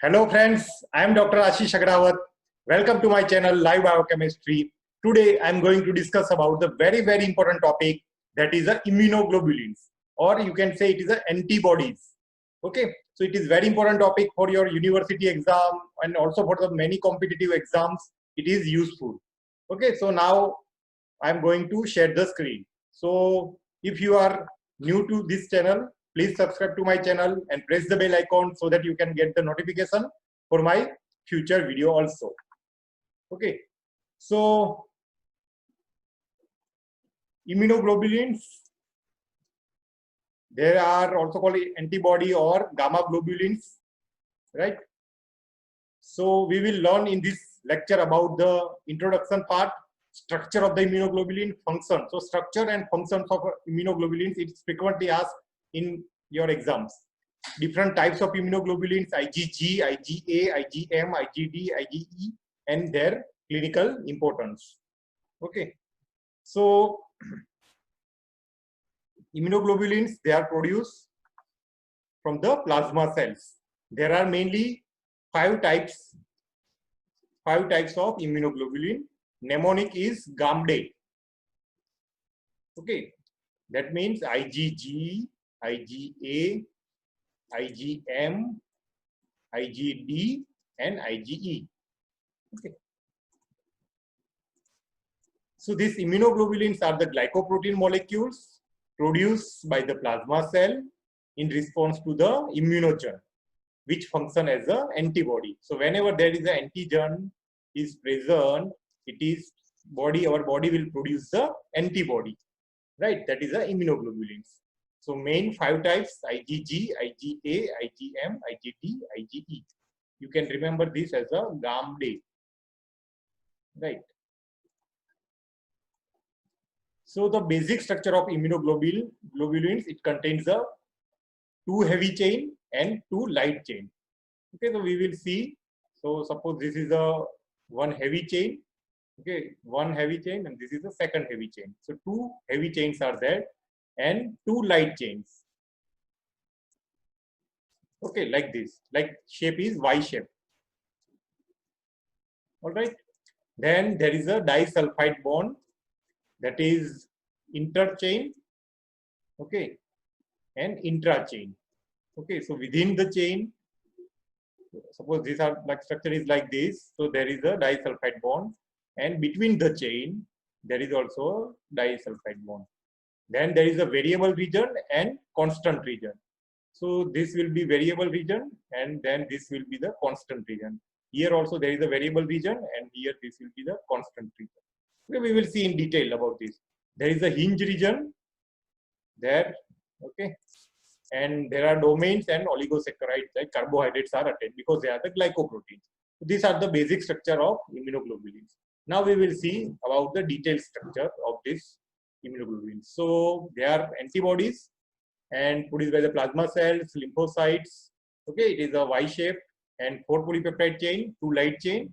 Hello friends, I am Dr. Ashish Agrawat. Welcome to my channel Live Biochemistry. Today I am going to discuss about the very important topic, that is the immunoglobulins, or you can say it is the antibodies. Okay, so it is very important topic for your university exam and also for the many competitive exams. It is useful. Okay, so now I am going to share the screen. So if you are new to this channel, please subscribe to my channel and press the bell icon so that you can get the notification for my future video also. Okay, so immunoglobulins, they are also called antibody or gamma globulins, right? So we will learn in this lecture about the introduction part, structure of the immunoglobulin, function. So structure and functions of immunoglobulins, it's frequently asked in your exams. Different types of immunoglobulins, IgG, IgA, IgM, IgD, IgE, and their clinical importance. Okay, so immunoglobulins, they are produced from the plasma cells. There are mainly five types of immunoglobulin. Mnemonic is GAMDE. Okay, that means IgG, IgA, IgM, IgD, and IgE. Okay. So these immunoglobulins are the glycoprotein molecules produced by the plasma cell in response to the immunogen, which function as an antibody. So whenever there is an antigen is present, our body will produce the antibody, right? That is the immunoglobulins. So main five types: IgG, IgA, IgM, IgD, IgE. You can remember this as a GAMDE, right? So the basic structure of immunoglobulins, it contains a 2 heavy chain and 2 light chain. Okay, so we will see. So suppose this is a one heavy chain. Okay, one heavy chain, and this is the second heavy chain. So 2 heavy chains are there and 2 light chains. Okay, like this, like shape is Y shape. All right. Then there is a disulfide bond, that is interchain. Okay, and intrachain. Okay, so within the chain, suppose this are like structure is like this, so there is a disulfide bond, and between the chain there is also a disulfide bond. Then there is a variable region and constant region. So this will be variable region, and then this will be the constant region. Here also there is a variable region, and here this will be the constant region. Okay, we will see in detail about this. There is a hinge region there. Okay, and there are domains and oligosaccharides, like carbohydrates are attached because they are the glycoproteins. So these are the basic structure of immunoglobulins. Now we will see about the detailed structure of this immunoglobulins. So they are antibodies and produced by the plasma cells, lymphocytes. Okay, it is a Y shape and 4 polypeptide chain, 2 light chain,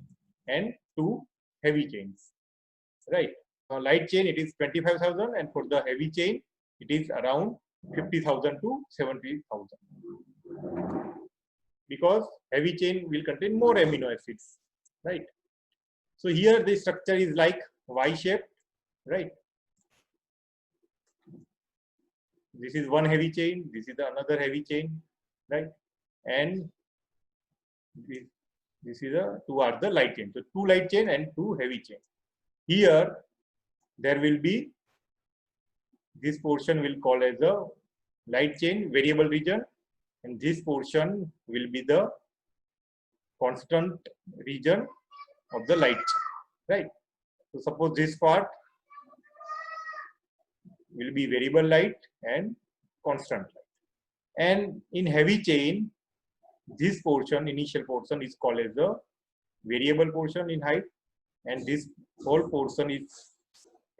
and 2 heavy chains. Right. Light chain, it is 25,000, and for the heavy chain it is around 50,000 to 70,000, because heavy chain will contain more amino acids, right? So here the structure is like Y shaped, right? This is one heavy chain, this is another heavy chain, right? And this is two are the light chain. So 2 light chain and 2 heavy chain. Here there will be, this portion will call as a light chain variable region, and this portion will be the constant region of the light chain, right? So suppose this part will be variable light and constant light. And in heavy chain, this portion, initial portion, is called as the variable portion in height, and this whole portion is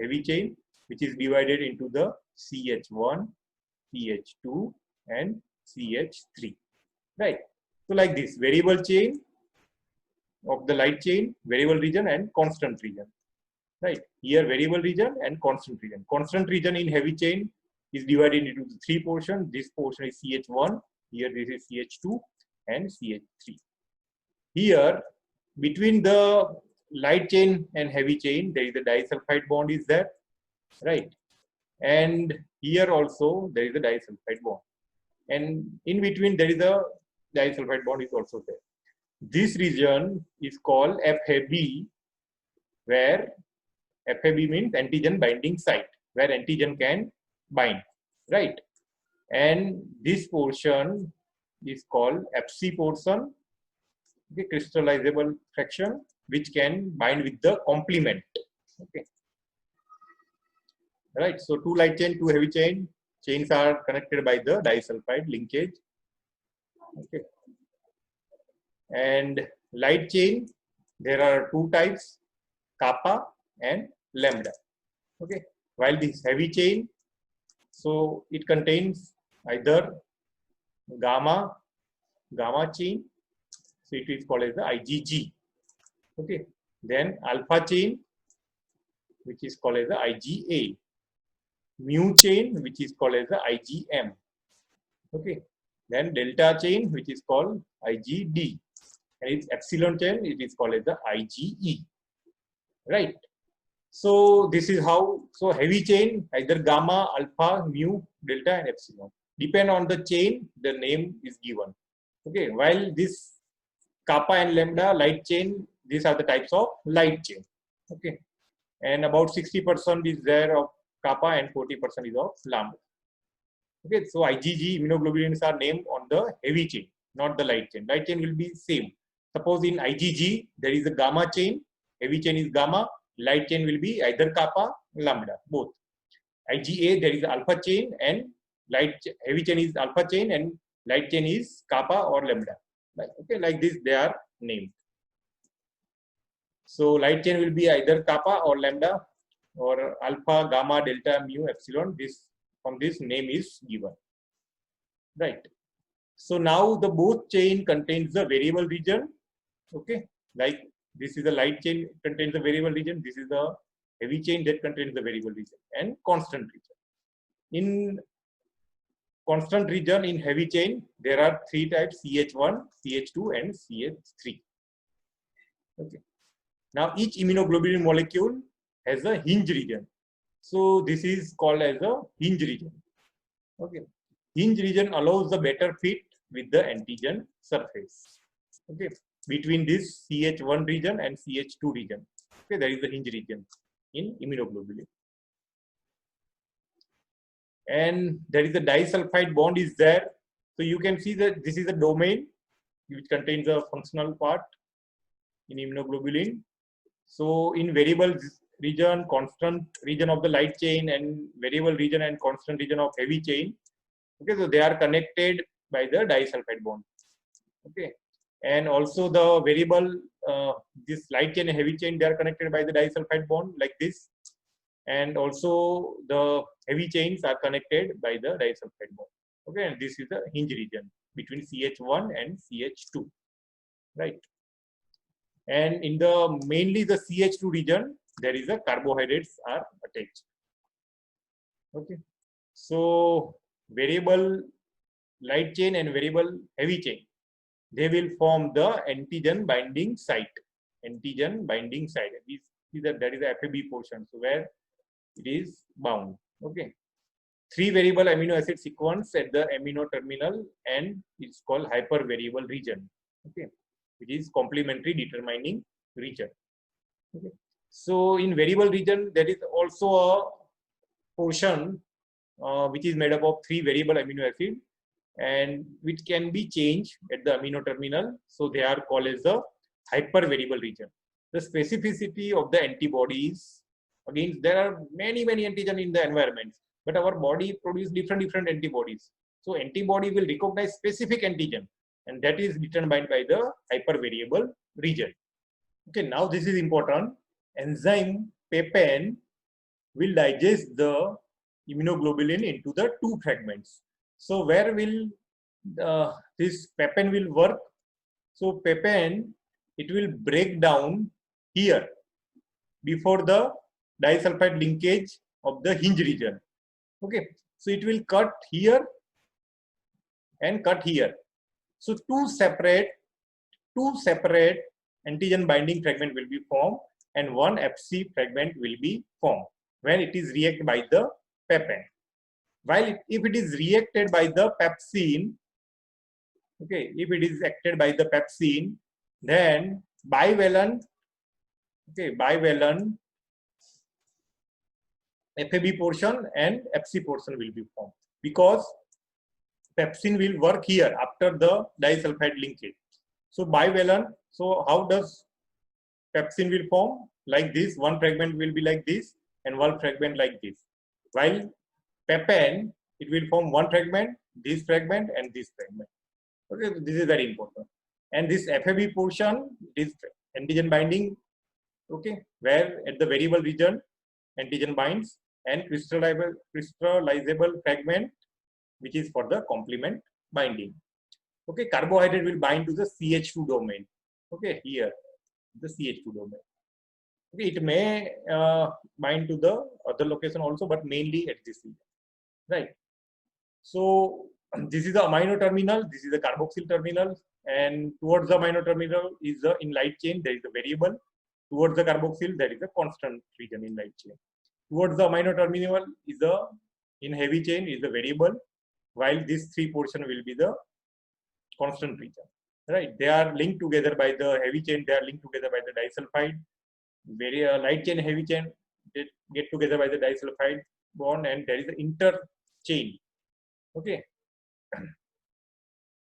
heavy chain, which is divided into the CH1, CH2, and CH3, right? So like this, variable chain of the light chain, variable region and constant region, right? Here variable region and constant region. Constant region in heavy chain is divided into 3 portions. This portion is CH1, here this is CH2 and CH3. here between the light chain and heavy chain, there is a disulfide bond is there, right? And here also there is a disulfide bond. And in between there is a disulfide bond is also there. This region is called FAB, where FAB means antigen binding site, where antigen can bind, right? And this portion is called FC portion, okay, crystallizable fraction, which can bind with the complement. Okay, right? So two light chain, two heavy chains are connected by the disulfide linkage. Okay, and light chain, there are two types, kappa and lambda. Okay, while this heavy chain, so it contains either gamma chain, so it is called as the IgG. Okay, then alpha chain, which is called as the IgA, mu chain, which is called as the IgM. Okay, then delta chain, which is called IgD, and its epsilon chain, it is called as the IgE. Right. So this is how, so heavy chain, either gamma, alpha, mu, delta, and epsilon. Depend on the chain, the name is given. Okay, while this kappa and lambda light chain, these are the types of light chain. Okay, and about 60% is there of kappa and 40% is of lambda. Okay, so IgG immunoglobulins are named on the heavy chain, not the light chain. Light chain will be same. Suppose in IgG there is a gamma chain, heavy chain is gamma, light chain will be either kappa, lambda, both. IgA there is alpha chain and heavy chain is alpha chain and light chain is kappa or lambda. Like, okay, like this they are named. So light chain will be either kappa or lambda or alpha, gamma, delta, mu, epsilon. This from this name is given. Right. So now the both chain contains the variable region. Okay, like this is the light chain contains the variable region. This is the heavy chain that contains the variable region and constant region. In constant region in heavy chain, there are three types: CH1, CH2, and CH3. Okay. Now each immunoglobulin molecule has a hinge region. So this is called as a hinge region. Okay. Hinge region allows the better fit with the antigen surface. Okay. Between this CH1 region and CH2 region. Okay, there is the hinge region in immunoglobulin. And there is a disulfide bond is there. So you can see that this is a domain which contains a functional part in immunoglobulin. So in variable region, constant region of the light chain, and variable region and constant region of heavy chain. Okay, so they are connected by the disulfide bond. Okay, and also the variable, this light chain and heavy chain, they are connected by the disulfide bond like this. And also the heavy chains are connected by the disulfide bond. Okay, and this is the hinge region between CH1 and CH2, right? And in the mainly the CH2 region, there is a carbohydrates are attached. Okay, so variable light chain and variable heavy chain, they will form the antigen binding site. Antigen binding site. That is the FAB portion, so where it is bound. Okay, three variable amino acid sequence at the amino terminal, and it's called hypervariable region. Okay, which is complementary determining region. Okay. So in variable region, there is also a portion which is made up of three variable amino acid, and which can be changed at the amino terminal. So they are called as the hypervariable region. The specificity of the antibodies, again, there are many antigen in the environment, but our body produces different antibodies. So antibody will recognize specific antigen, and that is determined by the hypervariable region. Okay, now this is important. Enzyme papain will digest the immunoglobulin into the two fragments. So where will this papain will work? So papain, it will break down here before the disulfide linkage of the hinge region. Okay, so it will cut here and cut here. So two separate two separate antigen binding fragment will be formed and one Fc fragment will be formed when it is reacted by the papain. While if it is reacted by the pepsine, okay, if it is acted by the pepsine, then bivalent, okay, bivalent FAB portion and Fc portion will be formed because pepsine will work here after the disulfide linkage. So bivalent, so how does pepsine will form? Like this, one fragment will be like this and one fragment like this. While papain, it will form one fragment, this fragment and this fragment. Okay, this is very important. And this FAB portion is antigen binding, okay, where at the variable region antigen binds, and crystallizable fragment which is for the complement binding. Okay, carbohydrate will bind to the CH2 domain. Okay, here the CH2 domain. Okay, it may bind to the other location also, but mainly at this region, right? So this is the amino terminal, this is the carboxyl terminal, and towards the amino terminal is the in light chain there is a variable. Towards the carboxyl there is a constant region in light chain. Towards the amino terminal is the in heavy chain is the variable, while this three portion will be the constant region, right? They are linked together by the heavy chain, they are linked together by the disulfide. Very light chain, heavy chain get together by the disulfide bond, and there is the interchain. Okay,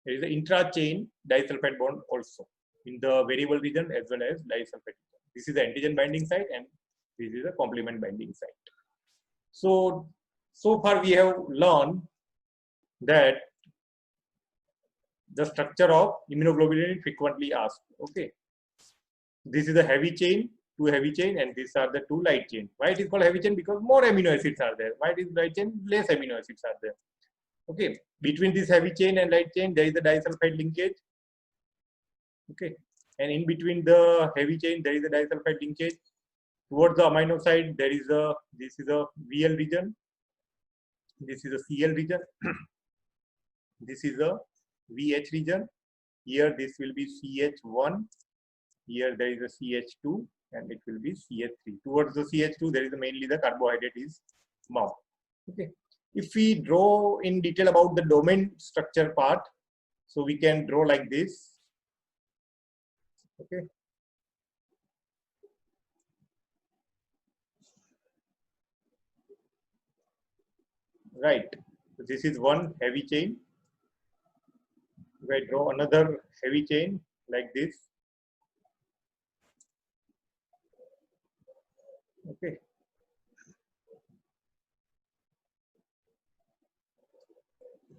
there is the intra-chain disulfide bond also in the variable region as well as disulfide. This is the antigen binding site and this is the complement binding site. So far we have learned that the structure of immunoglobulin frequently asked. Okay, this is the heavy chain, two heavy chain, and these are the two light chain. Why it is called heavy chain? Because more amino acids are there. Why it is light chain? Less amino acids are there. Okay, between this heavy chain and light chain there is a disulfide linkage. Okay, and in between the heavy chain there is a disulfide linkage. Towards the amino side there is a, this is a VL region, this is a CL region, this is a VH region. Here this will be CH1, here there is a CH2, and it will be CH3. Towards the CH2 there is mainly the carbohydrate is bound. Okay, if we draw in detail about the domain structure part, so we can draw like this. Okay, right, so this is one heavy chain. If I draw another heavy chain like this, okay,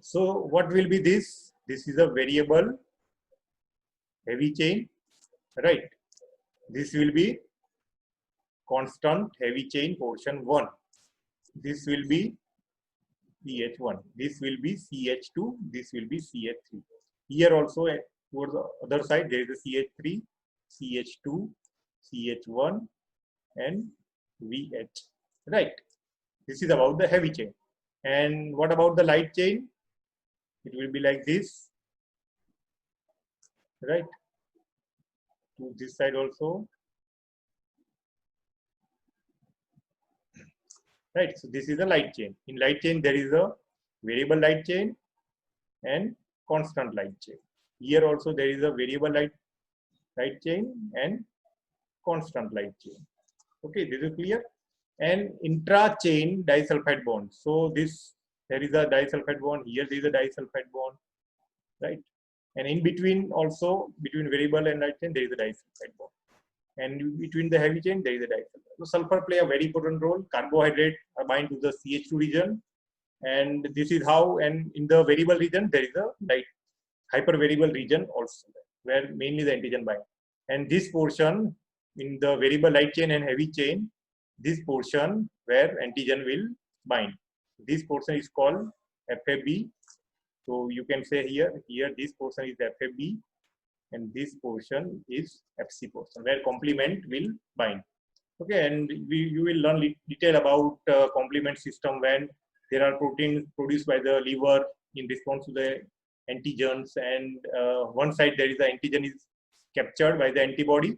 so what will be this? This is a variable heavy chain, right? This will be constant heavy chain portion 1. This will be CH1, this will be CH2, this will be CH3. Here also towards the other side there is a CH3, CH2, CH1 and VH, right? This is about the heavy chain. And what about the light chain? It will be like this, right? To this side also, right? So this is a light chain. In light chain there is a variable light chain and constant light chain. Here also there is a variable light chain and constant light chain. Okay, this is clear. And intra-chain disulfide bond. So this, there is a disulfide bond, here there is a disulfide bond, right? And in between also, between variable and light chain, there is a disulfide bond. And between the heavy chain, there is a disulfide. So sulfur play a very important role. Carbohydrate are bind to the CH2 region. And this is how, and in the variable region, there is a like hypervariable region also, where mainly the antigen bind. And this portion in the variable light chain and heavy chain, this portion where antigen will bind, this portion is called FAB. So you can say here this portion is FAB and this portion is FC portion where complement will bind. Okay, and you will learn detail about complement system when there are proteins produced by the liver in response to the antigens, and one side there is the antigen is captured by the antibody,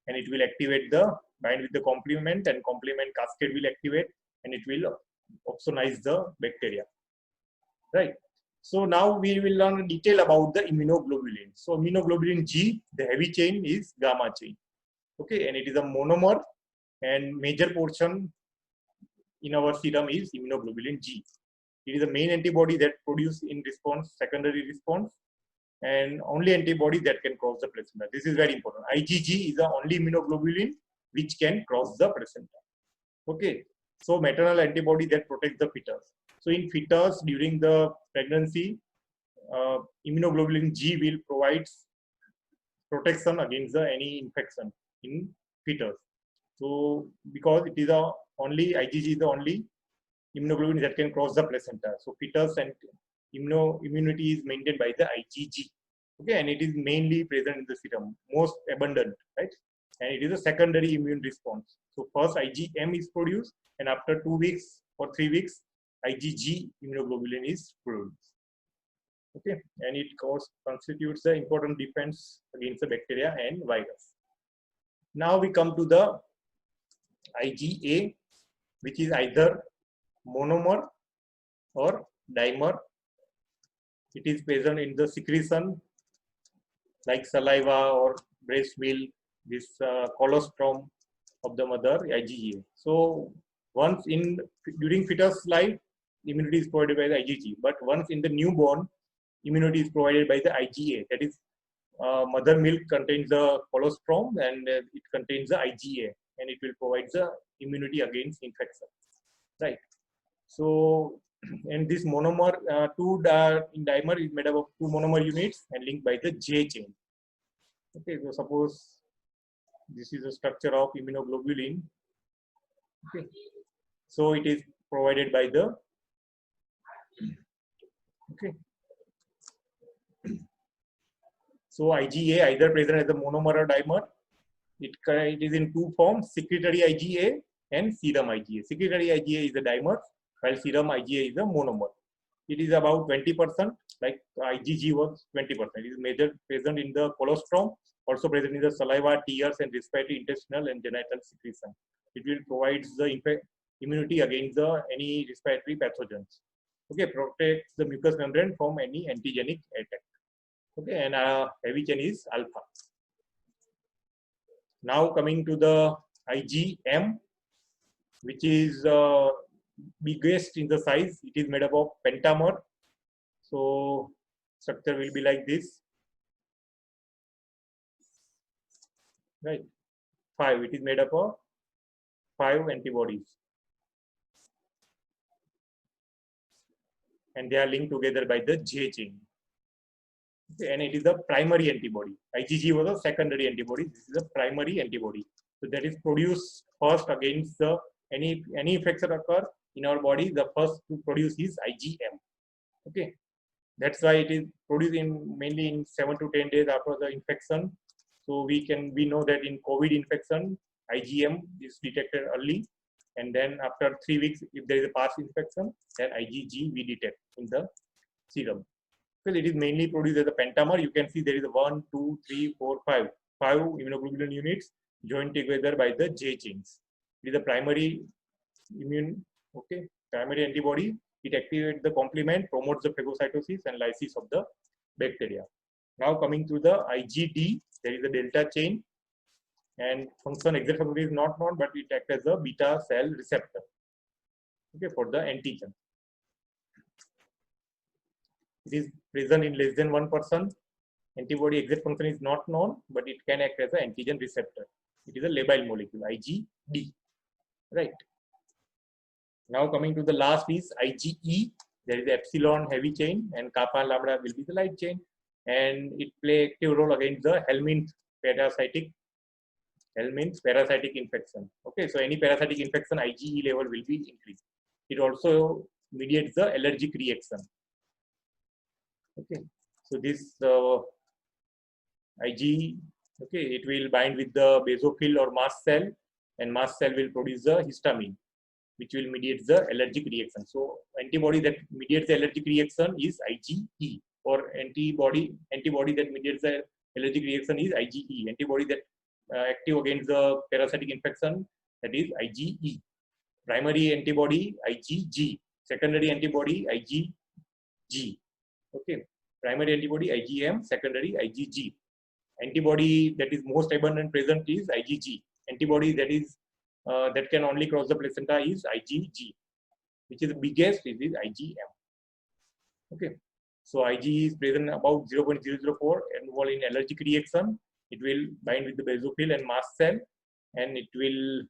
and it will activate the bind with the complement, and complement cascade will activate, and it will opsonize the bacteria, right? So now we will learn in detail about the immunoglobulin. So immunoglobulin G, the heavy chain is gamma chain, okay, and it is a monomer, and major portion in our serum is immunoglobulin G. It is the main antibody that produce in response, secondary response, and only antibody that can cross the placenta. This is very important. IgG is the only immunoglobulin which can cross the placenta. Okay, so maternal antibody that protects the fetus. So in fetus during the pregnancy, immunoglobulin G will provide protection against any infection in fetus. So because it is the only IgG is the only immunoglobulin that can cross the placenta. So fetus and immunity is maintained by the IgG. Okay, and it is mainly present in the serum, most abundant, right? And it is a secondary immune response. So first IgM is produced, and after 2 weeks or 3 weeks, IgG immunoglobulin is produced. Okay, and it constitutes the important defense against the bacteria and virus. Now we come to the IgA, which is either monomer or dimer. It is present in the secretion like saliva or breast milk, this colostrum of the mother, IgA. So once during fetus life, immunity is provided by the IgG, but once in the newborn, immunity is provided by the IgA. That is, mother milk contains the colostrum, and it contains the IgA, and it will provide the immunity against infection, right? So, and this monomer, in dimer is made up of 2 monomer units and linked by the J chain. Okay, so suppose this is a structure of immunoglobulin. Okay, so it is provided by the, okay. So IgA either present as a monomer or dimer. It is in 2 forms: secretory IgA and serum IgA. Secretory IgA is a dimer, while serum IgA is a monomer. It is about 20%, like IgG was 20%. It is major present in the colostrum, also present in the saliva, tears, and respiratory, intestinal, and genital secretion. It will provide the immunity against any respiratory pathogens. Okay, protects the mucous membrane from any antigenic attack. Okay, and heavy chain is alpha. Now coming to the IgM, which is biggest in the size. It is made up of pentamer. So structure will be like this, right? 5. It is made up of 5 antibodies, and they are linked together by the J chain. Okay, and it is the primary antibody. IgG was a secondary antibody. This is a primary antibody. So that is produced first against any infection occur in our body. The first to produce is IgM. Okay, that's why it is produced mainly in 7 to 10 days after the infection. So we know that in COVID infection, IgM is detected early, and then after 3 weeks, if there is a past infection, then IgG we detect in the serum. Because it is mainly produced as a pentamer. You can see there is a 1, 2, 3, 4, 5 immunoglobulin units joined together by the J chains. It is a primary primary antibody. It activates the complement, promotes the phagocytosis and lysis of the bacteria. Now coming to the IgD, there is a delta chain, and exact function is not known, but it acts as a beta cell receptor, okay, for the antigen. It is present in less than 1%. Antibody exact function is not known, but it can act as an antigen receptor. It is a labile molecule, IgD, right? Now coming to the last is IgE. There is epsilon heavy chain, and kappa and lambda will be the light chain, and it plays active role against the Helminth parasitic infection. Okay, so any parasitic infection, IgE level will be increased. It also mediates the allergic reaction. Okay, so this IgE, okay, it will bind with the basophil or mast cell, and mast cell will produce the histamine, which will mediate the allergic reaction. So antibody that mediates the allergic reaction is IgE, or antibody that mediates the allergic reaction is IgE, antibody that active against the parasitic infection, that is IgE. Primary antibody IgG, secondary antibody IgG. Okay, primary antibody IgM, secondary IgG. Antibody that is most abundant present is IgG. Antibody that is that can only cross the placenta is IgG, which is the biggest is IgM. Okay, so IgE is present about 0.004 involved in allergic reaction. It will bind with the basophil and mast cell, and it will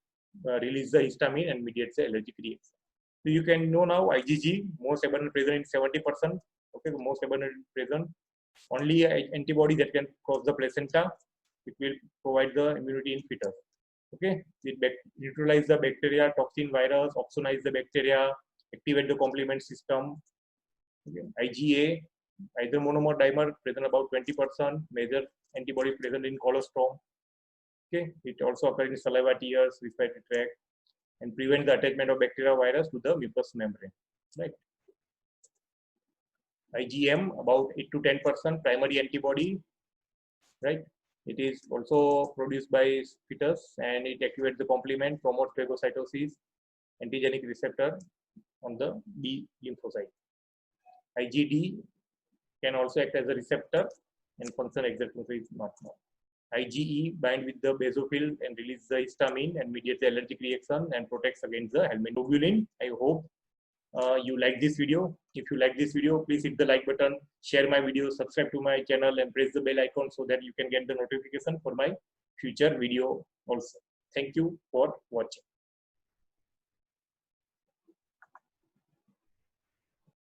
release the histamine and mediates the allergic reaction. So you can know now IgG most abundant present in 70%. Okay, the most abundant present. Only antibody that can cross the placenta, it will provide the immunity in fetus. Okay, it neutralize the bacteria, toxin, virus, opsonize the bacteria, activate the complement system. Okay. IgA, either monomer dimer present about 20%, major antibody present in colostrum. Okay, it also occurs in saliva, tears, respiratory tract, and prevent the attachment of bacteria virus to the mucous membrane. Right. IgM about 8 to 10% primary antibody. Right. It is also produced by fetus and it activates the complement, promotes phagocytosis, antigenic receptor on the B lymphocyte. IgD can also act as a receptor and function exactly is not known. IgE bind with the basophil and release the histamine and mediate the allergic reaction and protects against the helminth globulin. I hope you like this video. If you like this video, please hit the like button, share my video, subscribe to my channel and press the bell icon so that you can get the notification for my future video also. Thank you for watching.